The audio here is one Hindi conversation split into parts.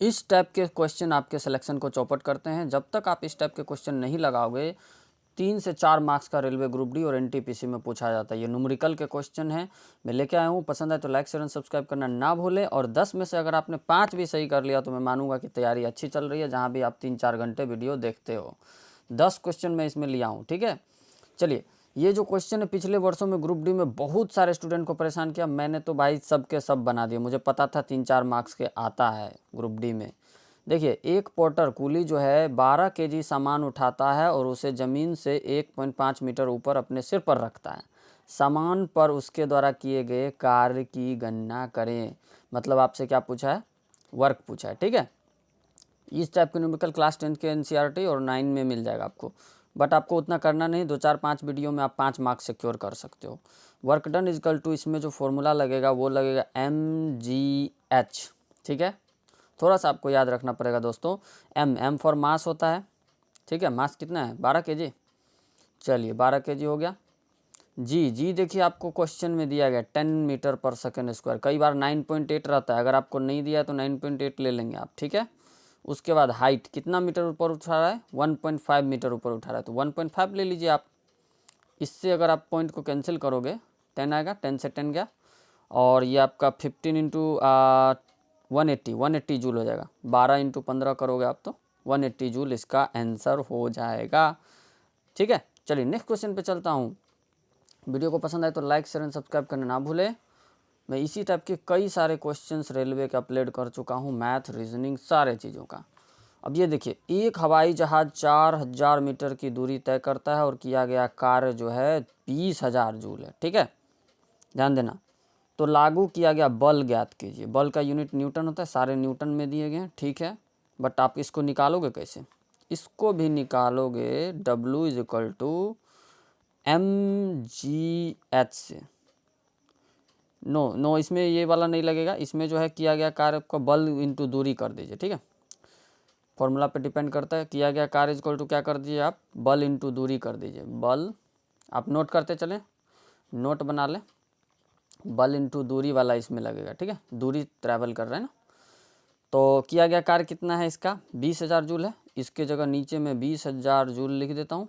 इस टाइप के क्वेश्चन आपके सिलेक्शन को चौपट करते हैं। जब तक आप इस टाइप के क्वेश्चन नहीं लगाओगे, 3 से 4 मार्क्स का रेलवे ग्रुप डी और एनटीपीसी में पूछा जाता है। ये न्यूमेरिकल के क्वेश्चन है, मैं लेके आया हूँ। पसंद आए तो लाइक शेयर एंड सब्सक्राइब करना ना भूलें। और 10 में से अगर आपने 5 भी सही कर लिया तो मैं मानूंगा कि तैयारी अच्छी चल रही है, जहाँ भी आप 3-4 घंटे वीडियो देखते हो। 10 क्वेश्चन मैं इसमें लिया हूँ, ठीक है। चलिए, ये जो क्वेश्चन है पिछले वर्षों में ग्रुप डी में बहुत सारे स्टूडेंट को परेशान किया। मैंने तो भाई सब के सब बना दिए, मुझे पता था 3-4 मार्क्स के आता है ग्रुप डी में। देखिए, एक पोर्टर कूली जो है 12 केजी सामान उठाता है और उसे ज़मीन से 1.5 मीटर ऊपर अपने सिर पर रखता है। सामान पर उसके द्वारा किए गए कार्य की गणना करें। मतलब आपसे क्या पूछा है, वर्क पूछा है, ठीक है। इस टाइप के न्यूमेरिकल क्लास 10 के एनसीईआरटी और 9 में मिल जाएगा आपको, बट आपको उतना करना नहीं। 2-4-5 वीडियो में आप 5 मार्क्स सिक्योर कर सकते हो। वर्क डन इजकल टू, इसमें जो फॉर्मूला लगेगा वो लगेगा mgh, ठीक है। थोड़ा सा आपको याद रखना पड़ेगा दोस्तों। एम फॉर मास होता है, ठीक है। मास कितना है, 12 केजी। चलिए 12 केजी हो गया। जी देखिए, आपको क्वेश्चन में दिया गया 10 मीटर पर सेकेंड स्क्वायर। कई बार 9.8 रहता है, अगर आपको नहीं दिया है तो 9.8 ले लेंगे आप, ठीक है। उसके बाद हाइट कितना मीटर ऊपर उठा रहा है, 1.5 मीटर ऊपर उठा रहा है, तो 1.5 ले लीजिए आप। इससे अगर आप पॉइंट को कैंसिल करोगे 10 आएगा, 10 से 10 गया। और ये आपका 15 इंटू 180 जूल हो जाएगा। 12 इंटू 15 करोगे आप तो 180 जूल इसका आंसर हो जाएगा, ठीक है। चलिए नेक्स्ट क्वेश्चन पे चलता हूँ। वीडियो को पसंद आए तो लाइक शेयर एंड सब्सक्राइब करना ना भूलें। मैं इसी टाइप के कई सारे क्वेश्चंस रेलवे के अपलोड कर चुका हूँ, मैथ, रीजनिंग, सारे चीज़ों का। अब ये देखिए, एक हवाई जहाज़ 4000 मीटर की दूरी तय करता है और किया गया कार्य जो है 20,000 जूल है, ठीक है। ध्यान देना। तो लागू किया गया बल ज्ञात कीजिए। बल का यूनिट न्यूटन होता है, सारे न्यूटन में दिए गए हैं, ठीक है। बट आप इसको निकालोगे कैसे, इसको भी निकालोगे W is equal to mgh से। नो, इसमें ये वाला नहीं लगेगा। इसमें जो है किया गया कार्य को बल इंटू दूरी कर दीजिए, ठीक है। फॉर्मूला पे डिपेंड करता है। किया गया कार्य इक्वल टू क्या कर दीजिए आप, बल इंटू दूरी कर दीजिए। बल, आप नोट करते चलें, नोट बना लें। बल इंटू दूरी वाला इसमें लगेगा, ठीक है। दूरी ट्रैवल कर रहे हैं ना। तो किया गया कार्य कितना है इसका, 20,000 जूल है। इसके जगह नीचे में 20,000 जूल लिख देता हूँ,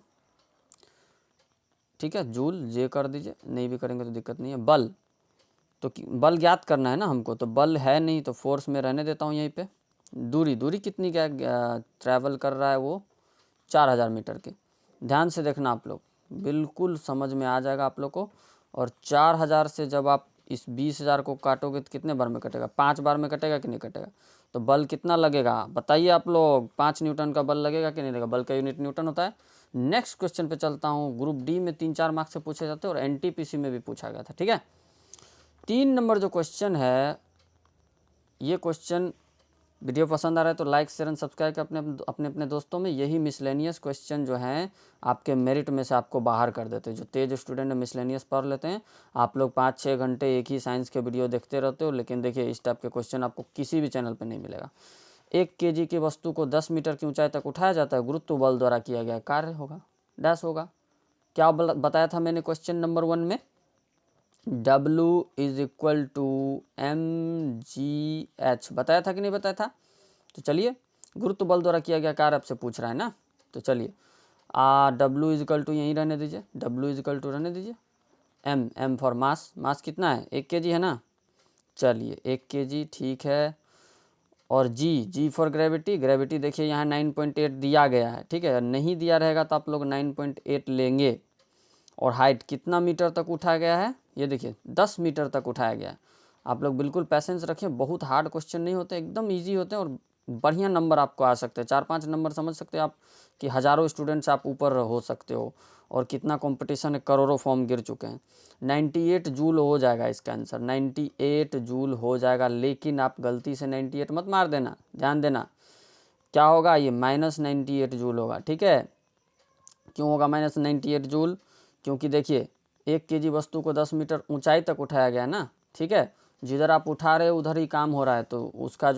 ठीक है। जूल जे कर दीजिए, नहीं भी करेंगे तो दिक्कत नहीं है। बल, तो बल ज्ञात करना है ना हमको, तो बल है नहीं तो फोर्स में रहने देता हूँ यहीं पे। दूरी कितनी क्या ट्रैवल कर रहा है वो, 4000 मीटर की। ध्यान से देखना आप लोग, बिल्कुल समझ में आ जाएगा आप लोग को। और 4000 से जब आप इस 20,000 को काटोगे तो कितने बार में कटेगा, 5 बार में कटेगा कि नहीं कटेगा। तो बल कितना लगेगा बताइए आप लोग, 5 न्यूटन का बल लगेगा कि नहीं लगेगा। बल का यूनिट न्यूटन होता है। नेक्स्ट क्वेश्चन पे चलता हूँ। ग्रुप डी में 3-4 मार्क्स से पूछे जाते हैं और एनटीपीसी में भी पूछा गया था, ठीक है। 3 नंबर जो क्वेश्चन है, ये क्वेश्चन, वीडियो पसंद आ रहा है तो लाइक शेयर एंड सब्सक्राइब कर अपने दोस्तों में। यही मिसलेनियस क्वेश्चन जो हैं आपके मेरिट में से आपको बाहर कर देते हैं। जो तेज स्टूडेंट मिसलेनियस पढ़ लेते हैं, आप लोग 5-6 घंटे एक ही साइंस के वीडियो देखते रहते हो, लेकिन देखिए इस टाइप के क्वेश्चन आपको किसी भी चैनल पर नहीं मिलेगा। 1 केजी की वस्तु को 10 मीटर की ऊंचाई तक उठाया जाता है, गुरुत्व बल द्वारा किया गया कार्य होगा डैश होगा। क्या बताया था मैंने क्वेश्चन नंबर 1 में, W is equal to mgh, बताया था कि नहीं बताया था। तो चलिए, गुरुत्व बल द्वारा किया गया कार्य आपसे पूछ रहा है ना, तो चलिए W इज इक्वल टू यहीं रहने दीजिए, W इज इक्वल टू रहने दीजिए। M फॉर मास, मास कितना है, 1 केजी है ना। चलिए 1 केजी, ठीक है। और G फॉर ग्रेविटी, ग्रेविटी देखिए यहाँ 9.8 दिया गया है, ठीक है। नहीं दिया रहेगा तो आप लोग 9.8 लेंगे। और हाइट कितना मीटर तक उठाया गया है, ये देखिए 10 मीटर तक उठाया गया है। आप लोग बिल्कुल पैसेंस रखें, बहुत हार्ड क्वेश्चन नहीं होते, एकदम इजी होते हैं और बढ़िया नंबर आपको आ सकते हैं। 4-5 नंबर समझ सकते हैं आप कि हज़ारों स्टूडेंट्स आप ऊपर हो सकते हो। और कितना कंपटीशन है, करोड़ों फॉर्म गिर चुके हैं। 98 जूल हो जाएगा इसका आंसर, 98 जूल हो जाएगा। लेकिन आप गलती से 98 मत मार देना, ध्यान देना। क्या होगा, ये -98 जूल होगा, ठीक है। क्यों होगा -98 जूल, क्योंकि देखिए 1 केजी वस्तु को 10 मीटर ऊंचाई तक उठाया गया ना, ठीक है। जिधर आप उठा रहे हो उधर ही काम हो रहा है, तो उसका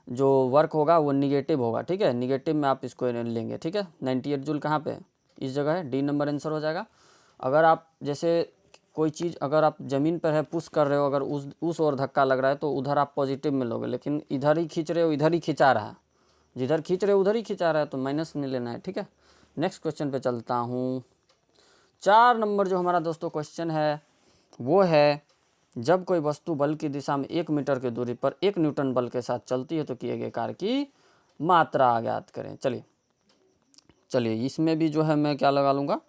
जो वर्क होगा वो निगेटिव होगा, ठीक है। निगेटिव में आप इसको लेंगे, ठीक है। 98 जूल कहाँ पे, इस जगह है, डी नंबर आंसर हो जाएगा। अगर आप जैसे कोई चीज़ अगर आप ज़मीन पर है, पुश कर रहे हो, अगर उस ओर धक्का लग रहा है तो उधर आप पॉजिटिव में लोगे, लेकिन इधर ही खींच रहे हो, इधर ही खिंचा रहा है, जिधर खींच रहे हो उधर ही खिंचा रहा है, तो माइनस नहीं लेना है, ठीक है। नेक्स्ट क्वेश्चन पे चलता हूँ। 4 नंबर जो हमारा दोस्तों क्वेश्चन है वो है, जब कोई वस्तु बल की दिशा में 1 मीटर की दूरी पर 1 न्यूटन बल के साथ चलती है तो किए गए कार्य की मात्रा ज्ञात करें। चलिए इसमें भी जो है मैं क्या लगा लूँगा,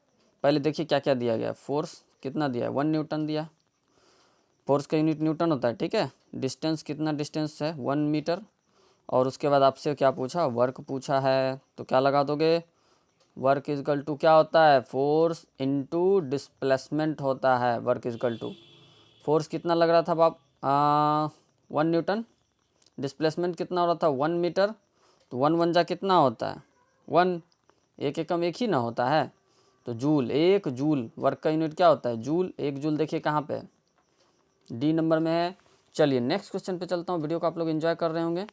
पहले देखिए क्या क्या दिया गया है। फोर्स कितना दिया है, 1 न्यूटन दिया, फोर्स का यूनिट न्यूटन होता है, ठीक है। डिस्टेंस कितना डिस्टेंस है, 1 मीटर। और उसके बाद आपसे क्या पूछा, वर्क पूछा है, तो क्या लगा दोगे, वर्क इजकल टू क्या होता है, फोर्स इनटू डिस्प्लेसमेंट होता है। वर्क इजकल टू फोर्स कितना लग रहा था बाप, 1 न्यूटन, डिस्प्लेसमेंट कितना हो रहा था, 1 मीटर, तो 1 1 जा कितना होता है 1, एक एकम एक ही ना होता है, तो जूल, 1 जूल, वर्क का यूनिट क्या होता है जूल, 1 जूल देखिए कहाँ पे है, डी नंबर में है। चलिए नेक्स्ट क्वेश्चन पे चलता हूँ। वीडियो को आप लोग एंजॉय कर रहे होंगे।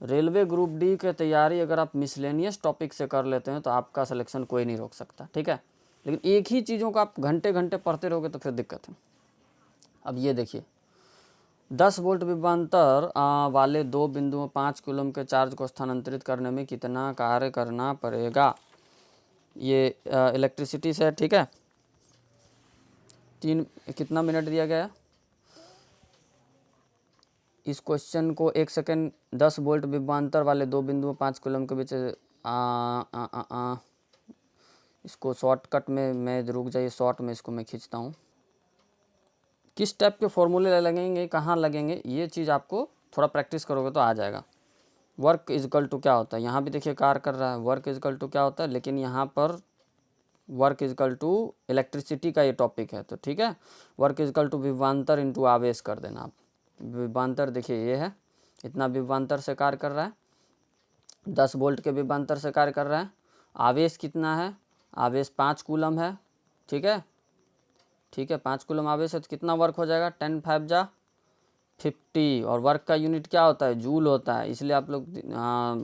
रेलवे ग्रुप डी की तैयारी अगर आप मिसलेनियस टॉपिक से कर लेते हैं तो आपका सिलेक्शन कोई नहीं रोक सकता, ठीक है। लेकिन एक ही चीज़ों को आप घंटे घंटे पढ़ते रहोगे तो फिर दिक्कत है। अब ये देखिए, 10 वोल्ट विभवांतर वाले 2 बिंदुओं 5 कूलम के चार्ज को स्थानांतरित करने में कितना कार्य करना पड़ेगा। ये इलेक्ट्रिसिटी से, ठीक है। कितना मिनट दिया गया है इस क्वेश्चन को, 1 सेकेंड। 10 वोल्ट विभवांतर वाले 2 बिंदुओं 5 कूलम के बीच इसको शॉर्टकट में मैं रुक जाइए, शॉर्ट में इसको मैं खींचता हूँ। किस टाइप के फॉर्मूले लगेंगे, कहाँ लगेंगे, ये चीज़ आपको थोड़ा प्रैक्टिस करोगे तो आ जाएगा। वर्क इजकल टू क्या होता है, यहाँ भी देखिए कार्य कर रहा है, वर्क इजकल टू क्या होता है, लेकिन यहाँ पर वर्क इजकल टू इलेक्ट्रिसिटी का ये टॉपिक है, तो ठीक है। वर्क इजकल टू विभवांतर इंटू आवेश कर देना आप। विभवांतर देखिए ये है, इतना विभवांतर से कार्य कर रहा है, 10 वोल्ट के विभवांतर से कार्य कर रहा है। आवेश कितना है, आवेश 5 कूलम है, ठीक है, ठीक है। 5 कूलम आवेश है तो कितना वर्क हो जाएगा, 10 5 जा 50। और वर्क का यूनिट क्या होता है, जूल होता है, इसलिए आप लोग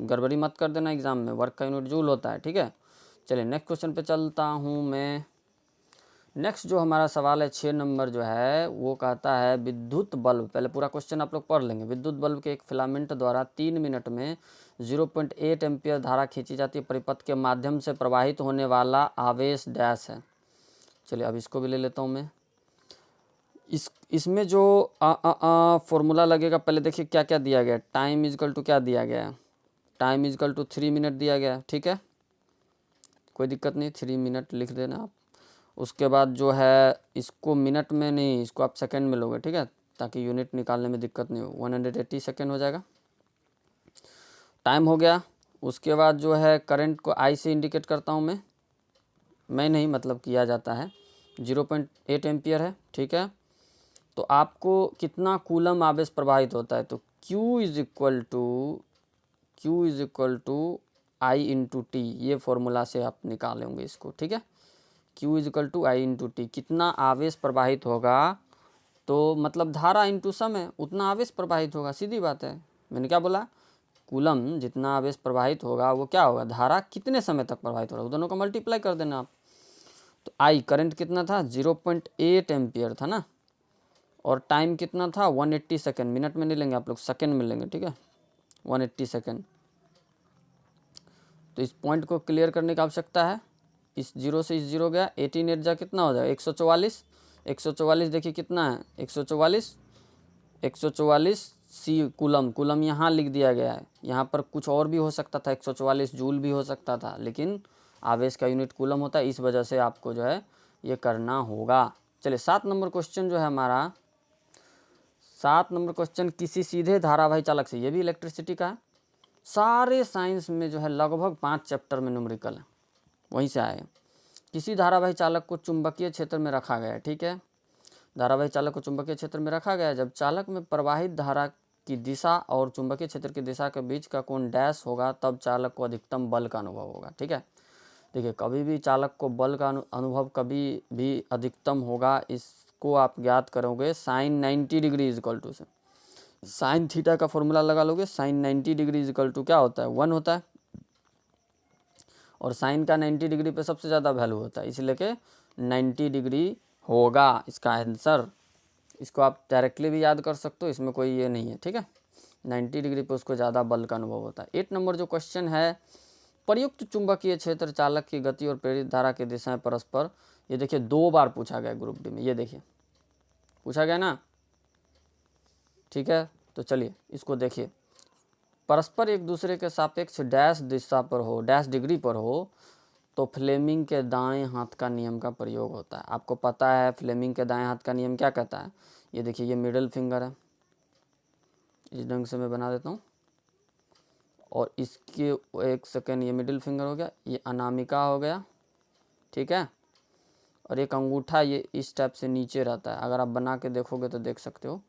गड़बड़ी मत कर देना एग्जाम में, वर्क का यूनिट जूल होता है, ठीक है। चलिए नेक्स्ट क्वेश्चन पे चलता हूँ मैं। नेक्स्ट जो हमारा सवाल है 6 नंबर जो है वो कहता है, विद्युत बल्ब, पहले पूरा क्वेश्चन आप लोग पढ़ लेंगे। विद्युत बल्ब के एक फिलामेंट द्वारा 3 मिनट में 0.8 एम्पियर धारा खींची जाती है, परिपथ के माध्यम से प्रवाहित होने वाला आवेश डैश है। चलिए अब इसको भी ले लेता हूँ मैं। इसमें जो फॉर्मूला लगेगा, पहले देखिए क्या क्या दिया गया है। टाइम इजकल टू क्या दिया गया है, टाइम इजकल टू 3 मिनट दिया गया है, ठीक है, कोई दिक्कत नहीं, 3 मिनट लिख देना आप। उसके बाद जो है इसको मिनट में नहीं, इसको आप सेकंड में लोगे, ठीक है, ताकि यूनिट निकालने में दिक्कत नहीं हो। 180 सेकंड हो जाएगा, टाइम हो गया। उसके बाद जो है करंट को आई से इंडिकेट करता हूँ मैं नहीं, मतलब किया जाता है, 0.8 एम्पियर है, ठीक है। तो आपको कितना कूलम आवेश प्रवाहित होता है, तो Q is equal to I into T, ये फॉर्मूला से आप निकालेंगे इसको, ठीक है। Q is equal to I into T, कितना आवेश प्रवाहित होगा, तो मतलब धारा इंटू समय, उतना आवेश प्रवाहित होगा, सीधी बात है। मैंने क्या बोला, कूलम जितना आवेश प्रवाहित होगा वो क्या होगा, धारा कितने समय तक प्रवाहित होगा, दोनों का मल्टीप्लाई कर देना आप। तो आई करंट कितना था, 0.8 एम्पियर था ना, और टाइम कितना था 180 सेकेंड, मिनट में नहीं लेंगे आप लोग, सेकेंड में लेंगे, ठीक है, 180 सेकेंड। तो इस पॉइंट को क्लियर करने की आवश्यकता है। इस जीरो से इस जीरो गया, 18 8 जा कितना हो जाएगा 144, 144 देखिए कितना है 144, 144 सी कूलम, कूलम यहाँ लिख दिया गया है, यहाँ पर कुछ और भी हो सकता था, 144 जूल भी हो सकता था, लेकिन आवेश का यूनिट कूलम होता है, इस वजह से आपको जो है ये करना होगा। चलिए 7 नंबर क्वेश्चन जो है हमारा, 7 नंबर क्वेश्चन, किसी सीधे धारावाही चालक से, ये भी इलेक्ट्रिसिटी का है। सारे साइंस में जो है लगभग 5 चैप्टर में न्यूमेरिकल है, वहीं से आए। किसी धारावाही चालक को चुंबकीय क्षेत्र में रखा गया है, ठीक है, धारावाही चालक को चुंबकीय क्षेत्र में रखा गया है। जब चालक में प्रवाहित धारा की दिशा और चुंबकीय क्षेत्र की दिशा के बीच का कोण डैश होगा, तब चालक को अधिकतम बल का अनुभव होगा, ठीक है। देखिए कभी भी चालक को बल का अनुभव कभी भी अधिकतम होगा, इसको आप ज्ञात करोगे sine 90 degree is equal to से, साइन थीटा का फॉर्मूला लगा लोगे, sine 90 degree is equal to क्या होता है 1 होता है, और साइन का 90 डिग्री पे सबसे ज़्यादा वैल्यू होता है, इसलिए कि 90 डिग्री होगा इसका आंसर। इसको आप डायरेक्टली भी याद कर सकते हो, इसमें कोई ये नहीं है, ठीक है। 90 डिग्री पे उसको ज़्यादा बल का अनुभव होता है। 8 नंबर जो क्वेश्चन है, प्रयुक्त चुंबकीय क्षेत्र चालक की गति और प्रेरित धारा की दिशाएं परस्पर, ये देखिए 2 बार पूछा गया ग्रुप डी में, ये देखिए पूछा गया ना, ठीक है। तो चलिए इसको देखिए, परस्पर एक दूसरे के सापेक्ष डैश दिशा पर हो, डैश डिग्री पर हो, तो फ्लेमिंग के दाएं हाथ का नियम का प्रयोग होता है। आपको पता है फ्लेमिंग के दाएं हाथ का नियम क्या कहता है। ये देखिए ये मिडिल फिंगर है, इस ढंग से मैं बना देता हूँ, और इसके एक सेकेंड, ये मिडिल फिंगर हो गया, ये अनामिका हो गया, ठीक है। और एक अंगूठा ये इस टाइप से नीचे रहता है, अगर आप बना के देखोगे तो देख सकते हो।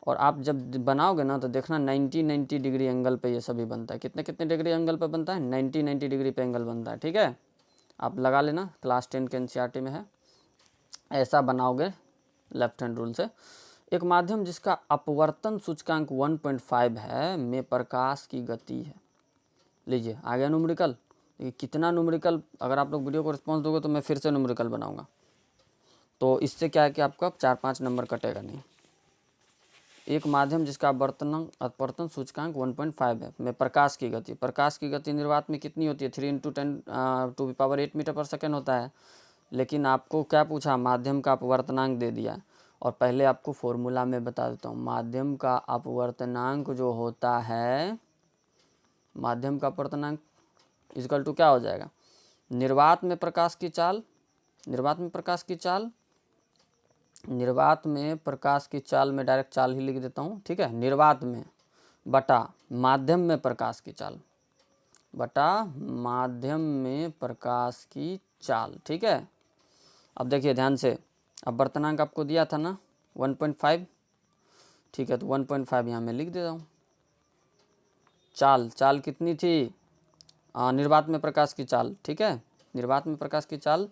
और आप जब बनाओगे ना तो देखना 90 डिग्री एंगल पे ये सभी बनता है। कितने कितने डिग्री एंगल पे बनता है, 90 डिग्री पे एंगल बनता है, ठीक है। आप लगा लेना, क्लास 10 के एनसीईआरटी में है। ऐसा बनाओगे लेफ्ट हैंड रूल से। एक माध्यम जिसका अपवर्तन सूचकांक 1.5 है में प्रकाश की गति है। लीजिए आ गया न्यूमेरिकल। कितना न्यूमेरिकल, अगर आप लोग वीडियो को रिस्पॉन्स दोगे तो मैं फिर से न्यूमेरिकल बनाऊंगा, तो इससे क्या है कि आपका 4-5 नंबर कटेगा नहीं। एक माध्यम जिसका अपवर्तन सूचकांक 1.5 है में प्रकाश की गति, प्रकाश की गति निर्वात में कितनी होती है, 3 × 10⁸ मीटर पर सेकेंड होता है। लेकिन आपको क्या पूछा, माध्यम का अपवर्तनांक दे दिया। और पहले आपको फॉर्मूला में बता देता हूँ, माध्यम का अपवर्तनांक जो होता है, माध्यम का अपवर्तनांक इक्वल टू क्या हो जाएगा, निर्वात में प्रकाश की चाल, निर्वात में प्रकाश की चाल, निर्वात में प्रकाश की चाल में डायरेक्ट चाल ही लिख देता हूँ, ठीक है। निर्वात में बटा माध्यम में प्रकाश की चाल, बटा माध्यम में प्रकाश की चाल, ठीक है। अब देखिए ध्यान से, अपवर्तनांक आपको दिया था ना 1.5, ठीक है। तो 1.5 यहाँ मैं लिख देता हूँ। चाल, चाल कितनी थी, निर्वात में प्रकाश की चाल, ठीक है। निर्वात में प्रकाश की चाल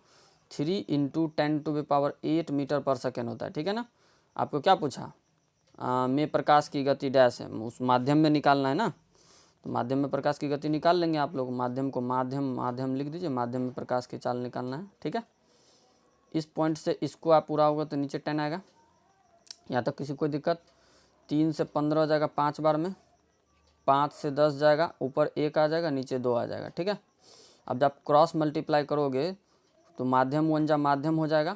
3 × 10⁸ मीटर पर सेकेंड होता है, ठीक है ना। आपको क्या पूछा, में प्रकाश की गति डैश है, उस माध्यम में निकालना है ना, तो माध्यम में प्रकाश की गति निकाल लेंगे आप लोग। माध्यम को माध्यम लिख दीजिए, माध्यम में प्रकाश की चाल निकालना है, ठीक है। इस पॉइंट से इसको आप पूरा होगा तो नीचे 10 आएगा। यहाँ तक किसी कोई दिक्कत, 3 से 15 हो जाएगा 5 बार में, 5 से 10 जाएगा, ऊपर 1 आ जाएगा, नीचे 2 आ जाएगा, ठीक है। अब जब क्रॉस मल्टीप्लाई करोगे तो माध्यम 1 जा माध्यम हो जाएगा,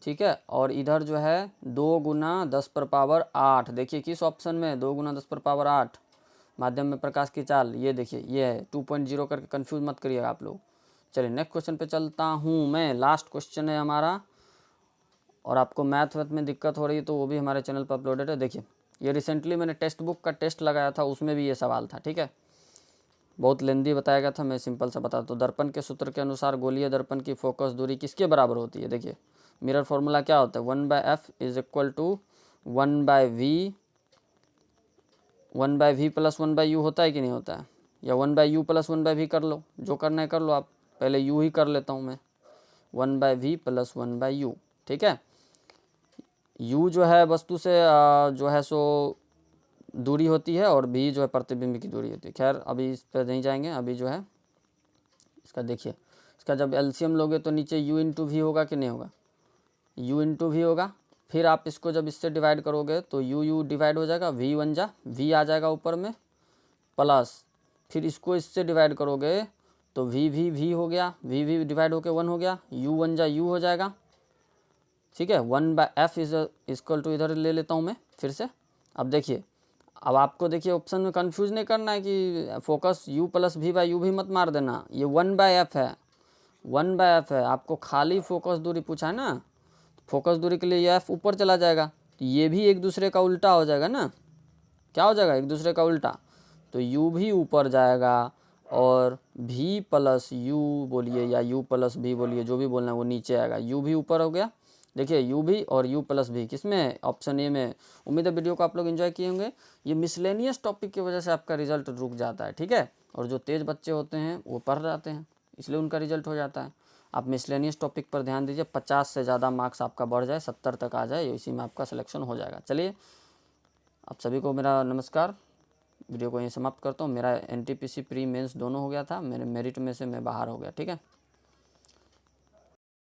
ठीक है। और इधर जो है 2 × 10⁸, देखिए किस ऑप्शन में, 2 × 10⁸ माध्यम में प्रकाश की चाल, ये देखिए ये है 2.0 करके, कंफ्यूज मत करिएगा आप लोग। चलिए नेक्स्ट क्वेश्चन पे चलता हूँ मैं, लास्ट क्वेश्चन है हमारा। और आपको मैथ में दिक्कत हो रही है तो वो भी हमारे चैनल पर अपलोडेड है। देखिए ये रिसेंटली मैंने टेक्स्ट बुक का टेस्ट लगाया था, उसमें भी ये सवाल था, ठीक है। बहुत लेंदी बताया गया था, मैं सिंपल सा बताता हूँ। दर्पण के सूत्र के अनुसार गोलीय दर्पण की फोकस दूरी किसके बराबर होती है। देखिए मिरर फॉर्मूला क्या होता है, 1/f = 1/v, 1/v + 1/u होता है कि नहीं होता है, या 1/u + 1/v कर लो, जो करना है कर लो आप। पहले u ही कर लेता हूँ मैं, 1/v + 1/u, ठीक है। u जो है वस्तु से जो है सो दूरी होती है, और v जो है प्रतिबिंब की दूरी होती है। खैर अभी इस पर नहीं जाएंगे, अभी जो है इसका देखिए, इसका जब एलसीएम लोगे तो नीचे u × v होगा कि नहीं होगा, u × v होगा। फिर आप इसको जब इससे डिवाइड करोगे तो u डिवाइड हो जाएगा, v 1 जा v आ जाएगा ऊपर में, प्लस फिर इसको इससे डिवाइड करोगे तो v हो गया, v डिवाइड होके 1 हो गया, u 1 जा u हो जाएगा, ठीक है। 1/f = इधर ले लेता हूँ मैं फिर से। अब देखिए, अब आपको देखिए ऑप्शन में कंफ्यूज नहीं करना है कि फोकस u + v/u भी मत मार देना, ये 1/f है, 1/f है। आपको खाली फोकस दूरी पूछा है ना, फोकस दूरी के लिए ये f ऊपर चला जाएगा, तो ये भी एक दूसरे का उल्टा हो जाएगा ना, क्या हो जाएगा, एक दूसरे का उल्टा, तो u भी ऊपर जाएगा, और v + u बोलिए या u + v बोलिए, जो भी बोलना है वो नीचे आएगा, u भी ऊपर हो गया। देखिए u भी और u + v किस में, ऑप्शन ए में। उम्मीद है वीडियो को आप लोग एंजॉय किए होंगे। ये मिसलेनियस टॉपिक की वजह से आपका रिजल्ट रुक जाता है, ठीक है। और जो तेज़ बच्चे होते हैं वो पढ़ जाते हैं, इसलिए उनका रिजल्ट हो जाता है। आप मिसलेनियस टॉपिक पर ध्यान दीजिए, 50 से ज़्यादा मार्क्स आपका बढ़ जाए, 70 तक आ जाए, इसी में आपका सिलेक्शन हो जाएगा। चलिए आप सभी को मेरा नमस्कार, वीडियो को यहीं समाप्त करता हूँ। मेरा NTPC प्री मेंस दोनों हो गया था, मेरे मेरिट में से मैं बाहर हो गया, ठीक है।